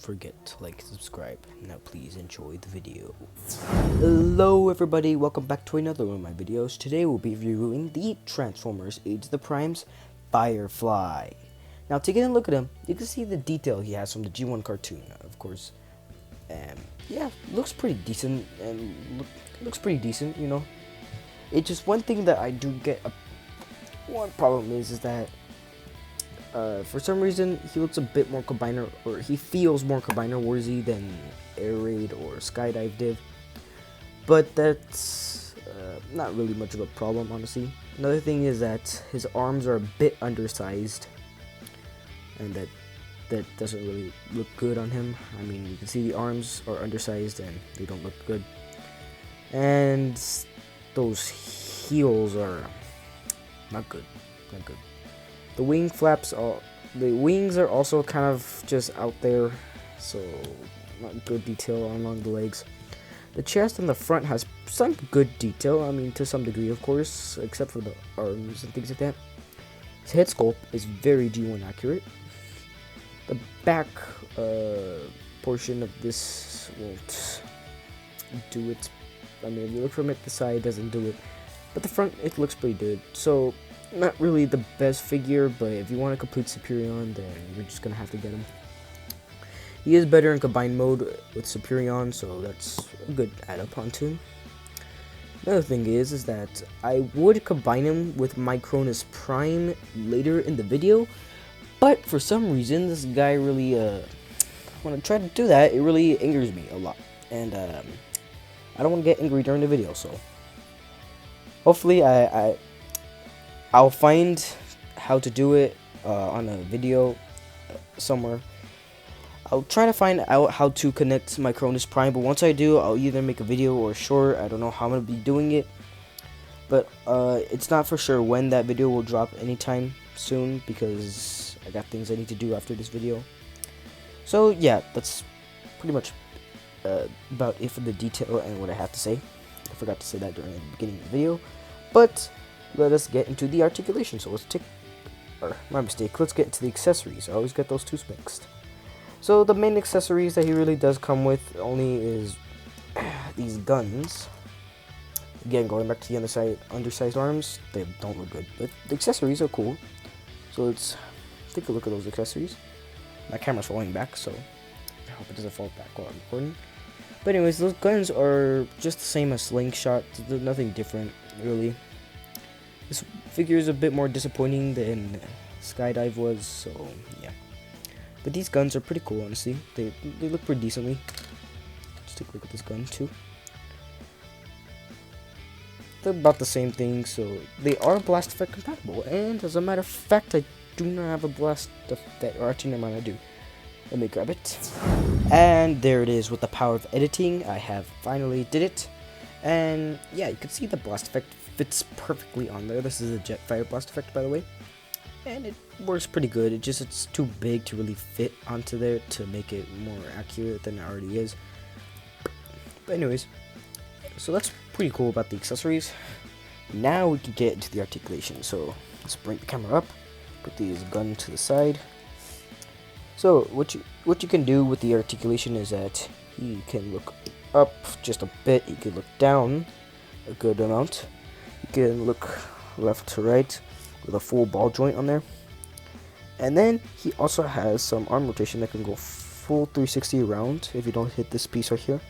forget to like and subscribe. Now please enjoy the video. Hello everybody, welcome back to another one of my videos. Today we'll be reviewing the Transformers Age of the Primes Firefly. Now to get a look at him, you can see the detail he has from the G1 cartoon, of course. Yeah, looks pretty decent, and looks pretty decent, you know. It's just one thing that I do get one problem is that for some reason he looks a bit more combiner, or he feels more combiner worthy than Air Raid or Skydive Div. But that's not really much of a problem, honestly. Another thing is that his arms are a bit undersized, and that doesn't really look good on him. I mean, you can see the arms are undersized and they don't look good, and those heels are not good. The wing flaps the wings are also kind of just out there, so not good detail along the legs. The chest on the front has some good detail, I mean to some degree of course, except for the arms and things like that. His head sculpt is very G1 accurate. The back portion of this won't do it. I mean, if you look from it, the side doesn't do it, but the front, it looks pretty good. So not really the best figure, but if you want a complete Superion, then you're just gonna have to get him. He is better in combined mode with Superion, so that's a good add-up onto him. Another thing is that I would combine him with my Cronus Prime later in the video, but for some reason this guy really when I try to do that, it really angers me a lot, and I don't want to get angry during the video. So hopefully I'll find how to do it on a video somewhere. I'll try to find out how to connect my Cronus Prime, but once I do, I'll either make a video or a short. I don't know how I'm going to be doing it, but it's not for sure when that video will drop anytime soon, because I got things I need to do after this video. So yeah, that's pretty much about it for the detail and what I have to say. I forgot to say that during the beginning of the video, but let us get into the articulation. So my mistake, let's get into the accessories. I always get those two mixed. So the main accessories that he really does come with only is these guns. Again, going back to the undersized arms, they don't look good, but the accessories are cool. So let's take a look at those accessories. My camera's falling back, so I hope it doesn't fall back while I'm recording. But anyways, those guns are just the same as Slingshot. There's nothing different, really. This figure is a bit more disappointing than Skydive was, so yeah. But these guns are pretty cool, honestly. They look pretty decently. Let's take a look at this gun too. They're about the same thing, so they are blast effect compatible. And as a matter of fact, I do not have a blast effect, or actually, never mind, I do. Let me grab it. And there it is with the power of editing. I have finally did it. And yeah, you can see the blast effect fits perfectly on there. This is a Jetfire blast effect, by the way. And it works pretty good. It's too big to really fit onto there to make it more accurate than it already is. But anyways, so that's pretty cool about the accessories. Now we can get into the articulation. So let's bring the camera up, put these gun to the side. So what you can do with the articulation is that he can look up just a bit, he can look down a good amount, you can look left to right with a full ball joint on there, and then he also has some arm rotation that can go full 360 around if you don't hit this piece right here.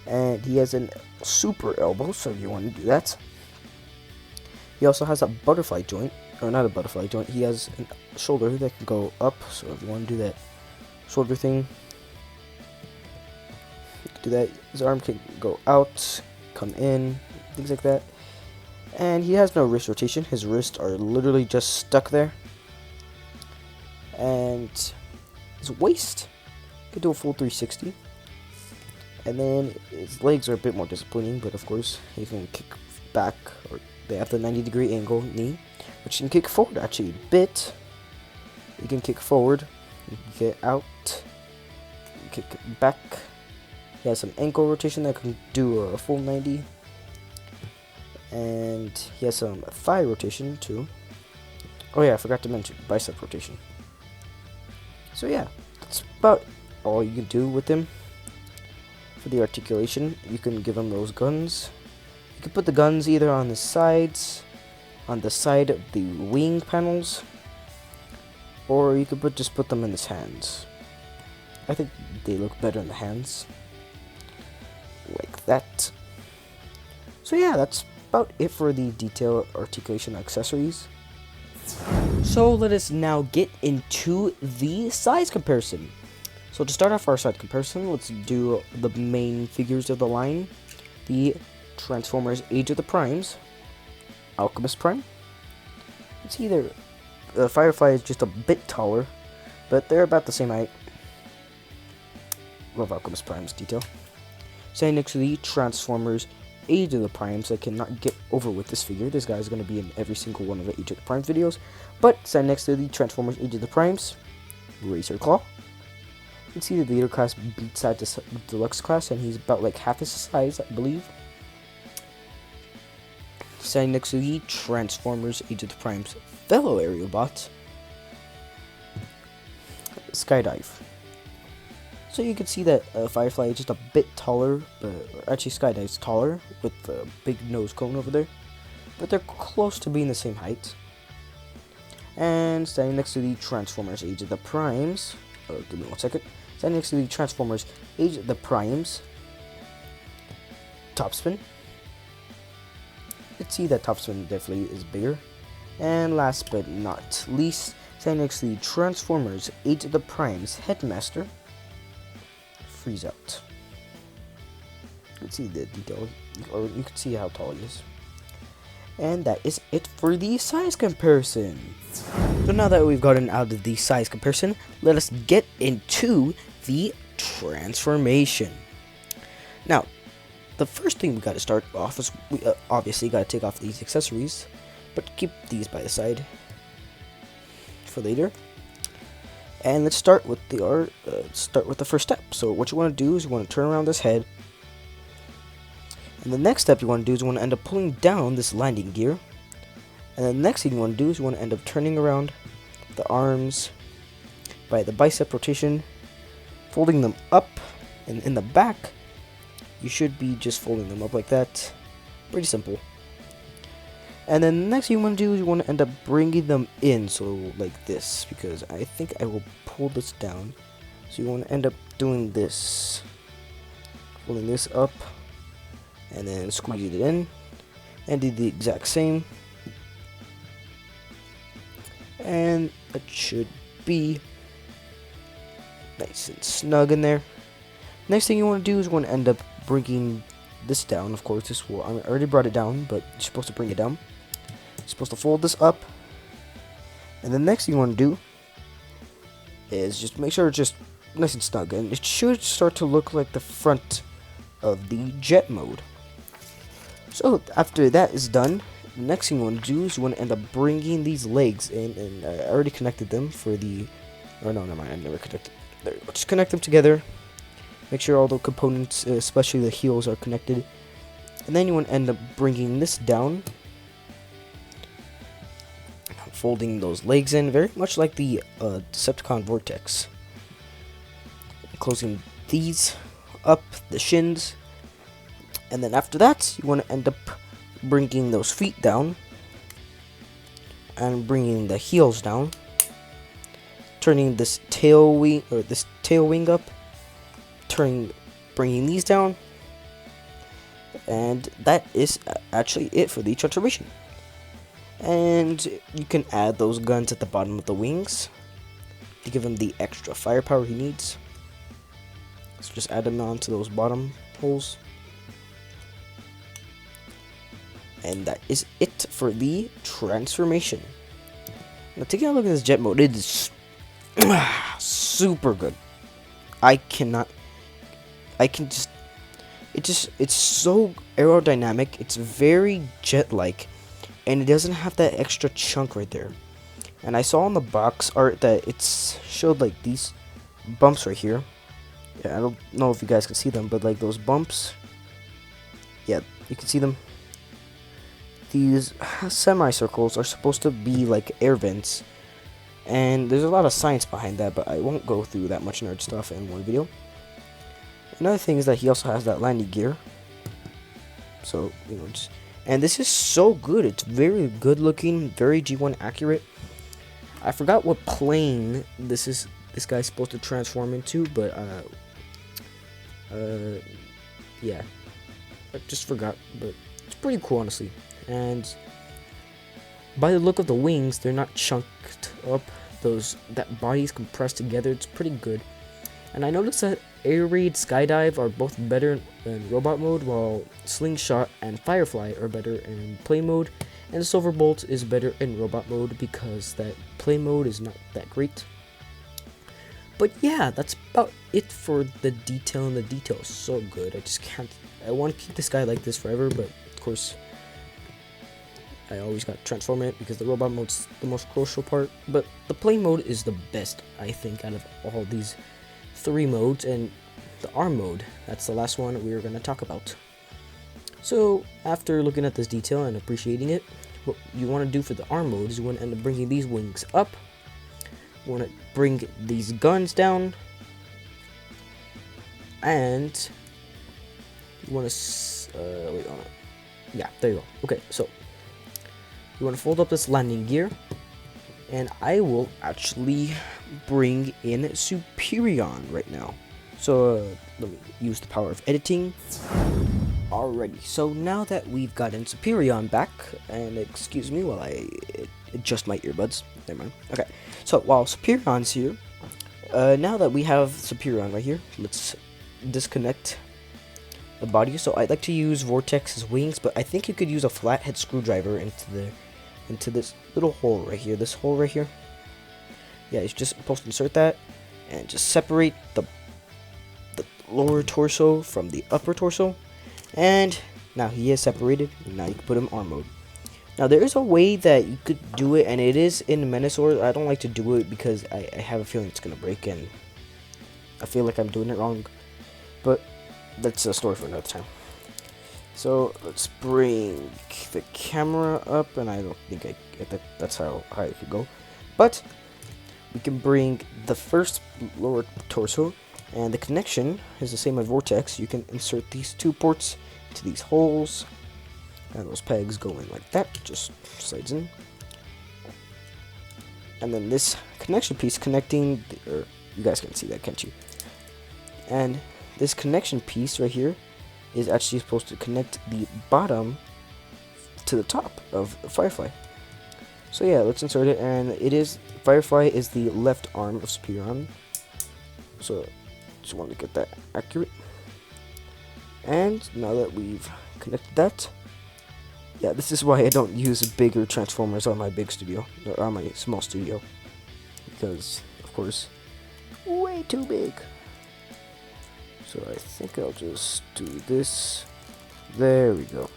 And he has a super elbow, so if you want to do that. He also has a butterfly joint, or not a butterfly joint, he has a shoulder that can go up, so if you want to do that shoulder thing, you can do that. His arm can go out, come in, things like that. And he has no wrist rotation. His wrists are literally just stuck there. And his waist can do a full 360. And then his legs are a bit more disappointing, but of course he can kick back, or they have the 90-degree angle knee, which can kick forward actually a bit. You can kick forward, you can get out, kick back. He has some ankle rotation that can do a full 90. And he has some thigh rotation too. Oh yeah, I forgot to mention bicep rotation. So yeah, that's about all you can do with him. For the articulation, you can give him those guns. You can put the guns either on the sides, on the side of the wing panels, or you could just put them in his hands. I think they look better in the hands, like that. So yeah, that's about it for the detail, articulation, accessories. So let us now get into the size comparison. So to start off our size comparison, let's do the main figures of the line. The Transformers Age of the Primes, Alchemist Prime. It's either Firefly is just a bit taller, but they're about the same height. Love Alchemist Prime's detail. Standing next to the Transformers Age of the Primes, I cannot get over with this figure. This guy is going to be in every single one of the Age of the Primes videos. But standing next to the Transformers Age of the Primes, Razor Claw. You can see the Leader class beats out the Deluxe class, and he's about like half his size, I believe. Standing next to the Transformers Age of the Primes fellow aerial bot, Skydive. So you can see that Firefly is just a bit taller, but actually Skydive's taller with the big nose cone over there, but they're close to being the same height. And standing next to the Transformers Age of the Primes, give me 1 second. Standing next to the Transformers Age of the Primes, Topspin. You can see that Topspin definitely is bigger. And last but not least, standing next to the Transformers Age of the Primes Headmaster, Freeze Out. You can see the detail, or you can see how tall he is. And that is it for the size comparison. So now that we've gotten out of the size comparison, let us get into the transformation. Now, the first thing we got to start off is we obviously got to take off these accessories, but keep these by the side for later. And let's start with the first step. So what you want to do is you want to turn around this head, and the next step you want to do is you want to end up pulling down this landing gear, and the next thing you want to do is you want to end up turning around the arms by the bicep rotation, folding them up, and in the back you should be just folding them up like that. Pretty simple. And then the next thing you want to do is you want to end up bringing them in, so like this, because I think I will pull this down. So you want to end up doing this, folding this up, and then squeeze it in, and do the exact same. And it should be nice and snug in there. Next thing you want to do is you want to end up bringing this down. Of course, this will, I already brought it down, but you're supposed to bring it down. You're supposed to fold this up, and the next thing you want to do is just make sure it's just nice and snug, and it should start to look like the front of the jet mode. So after that is done, the next thing you want to do is you want to end up bringing these legs in, and I already connected them for the, oh no, never mind, I never connected. There you go. Just connect them together. Make sure all the components, especially the heels, are connected. And then you want to end up bringing this down, folding those legs in, very much like the Decepticon Vortex. Closing these up, the shins. And then after that, you want to end up bringing those feet down, and bringing the heels down, turning this tail wing, or this tail wing up, bringing these down, and that is actually it for the transformation. And you can add those guns at the bottom of the wings to give him the extra firepower he needs. So just add them onto those bottom holes. And that is it for the transformation. Now taking a look at this jet mode, it is super good. It's so aerodynamic, it's very jet-like, and it doesn't have that extra chunk right there. And I saw on the box art that it's showed like these bumps right here. Yeah, I don't know if you guys can see them, but like those bumps, yeah, you can see them. These semicircles are supposed to be like air vents, And there's a lot of science behind that, but I won't go through that much nerd stuff in one video. Another thing is that he also has that landing gear. So, you know, and this is so good. It's very good looking, very G1 accurate. I forgot what plane this guy's supposed to transform into, but yeah, I just forgot, but it's pretty cool, honestly. And by the look of the wings, they're not chunked up. That body's compressed together. It's pretty good. And I noticed that air raid, skydive are both better in robot mode, while slingshot and firefly are better in play mode. And silverbolt is better in robot mode because that play mode is not that great. But yeah, that's about it for the detail, and the detail is so good. I want to keep this guy like this forever, but of course I always got to transform it because the robot mode's the most crucial part. But the play mode is the best, I think, out of all these 3 modes. And the arm mode, that's the last one we're going to talk about. So after looking at this detail and appreciating it, what you want to do for the arm mode is you want to end up bringing these wings up. You want to bring these guns down, and you want to wait on it. Yeah, there you go. Okay, so you want to fold up this landing gear, and I will actually bring in Superion right now. So let me use the power of editing. Alrighty, so now that we've gotten Superion back, and excuse me while I adjust my earbuds. Never mind. Okay, so while Superion's here, now that we have Superion right here, let's disconnect the body. So I'd like to use Vortex's wings, but I think you could use a flathead screwdriver into this little hole right here. This hole right here. Yeah, you're just supposed to insert that and just separate the lower torso from the upper torso. And now he is separated. Now you can put him arm mode. Now there is a way that you could do it, and it is in Menasor. I don't like to do it because I have a feeling it's gonna break, and I feel like I'm doing it wrong. But that's a story for another time. So let's bring the camera up, and I don't think that's how high it could go. But we can bring the first lower torso, and the connection is the same as Vortex. You can insert these 2 ports into these holes, and those pegs go in like that, just slides in. And then this connection piece connecting, or you guys can see that, can't you? And this connection piece right here is actually supposed to connect the bottom to the top of the Firefly. So yeah, let's insert it, and Firefly is the left arm of Superion. So just want to get that accurate. And now that we've connected that, yeah, this is why I don't use bigger transformers on my big studio, or on my small studio, because of course, way too big. So I think I'll just do this. There we go.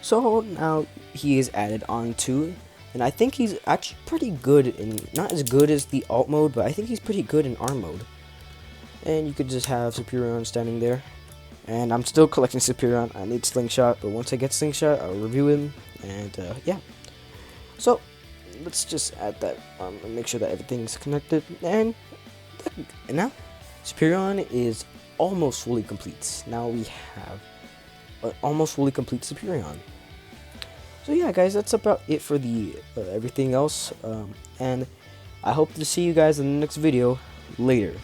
So now he is added onto, and I think he's actually pretty good in, not as good as the alt mode, but I think he's pretty good in arm mode. And you could just have Superion standing there. And I'm still collecting Superion. I need Slingshot, but once I get Slingshot, I'll review him. And yeah. So let's just add that and make sure that everything's connected. And now Superion is almost fully complete. Now we have an almost fully complete Superion. So yeah, guys, that's about it for the everything else. And I hope to see you guys in the next video later.